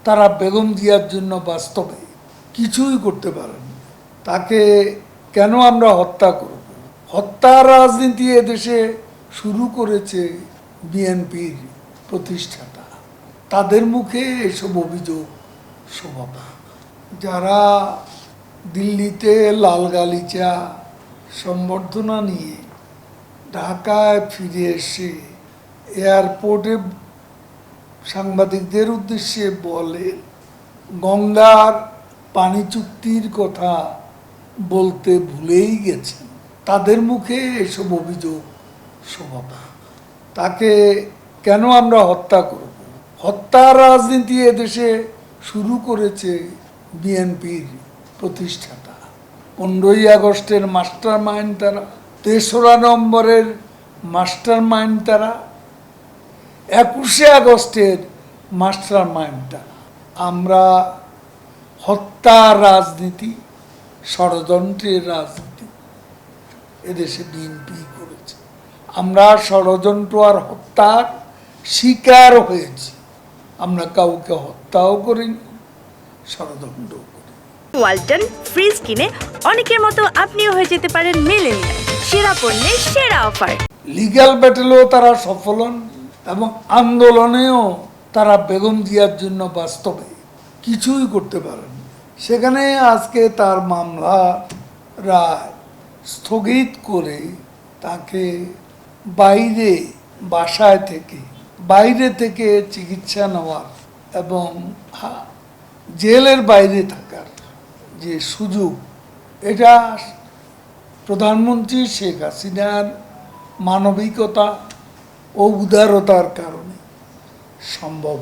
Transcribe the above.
তারা বেগম জিয়ার জন্য বাস্তবে কিছুই করতে পারেন। তাকে কেন আমরা হত্যা করব? হত্যার রাজনীতি এদেশে শুরু করেছে বিএনপির প্রতিষ্ঠাতা। তাদের মুখে এসব অভিযোগ শোভা পায়। যারা দিল্লিতে লাল গালিচা সম্বর্ধনা নিয়ে ঢাকায় ফিরে এসে এয়ারপোর্টে সাংবাদিকদের উদ্দেশ্যে বলে গঙ্গার পানি চুক্তির কথা বলতে ভুলেই গেছেন, তাদের মুখে এসব অভিযোগ শোভা পায়। তাকে কেন আমরা হত্যা করব? হত্যার রাজনীতি এদেশে শুরু করেছে বিএনপির প্রতিষ্ঠাতা। 15ই আগস্টের মাস্টার মাইন্ড তারা, 3রা নভেম্বরের মাস্টার মাইন্ড তারা, 21শে আগস্টের মাস্টার মাইন্ড তারা। আমরা হত্যার রাজনীতি, ষড়যন্ত্রের রাজনীতি এদেশে বিএনপি করেছে। আমরা ষড়যন্ত্র আর হত্যার শিকার হয়েছি। আমরা কাউকে হত্যাও করিনি, ষড়যন্ত্র করি। ওয়ালটন ফ্রিজ কিনে অনেকের মতো আপনিও হয়ে যেতে পারেন মিলেনিয়াল সেরা পণ্যের সেরা অফার। লিগ্যাল ব্যাটেলেও তারা সফল হন এবং আন্দোলনেও তারা বেগম জিয়ার জন্য বাস্তবে কিছুই করতে পারেন। সেখানে আজকে তার মামলা রায় স্থগিত করে তাকে বাইরে থেকে চিকিৎসা নেওয়ার এবং জেলের বাইরে থাকার যে সুযোগ, এটা প্রধানমন্ত্রী শেখ হাসিনার মানবিকতা ও উদারতার কারণে সম্ভব।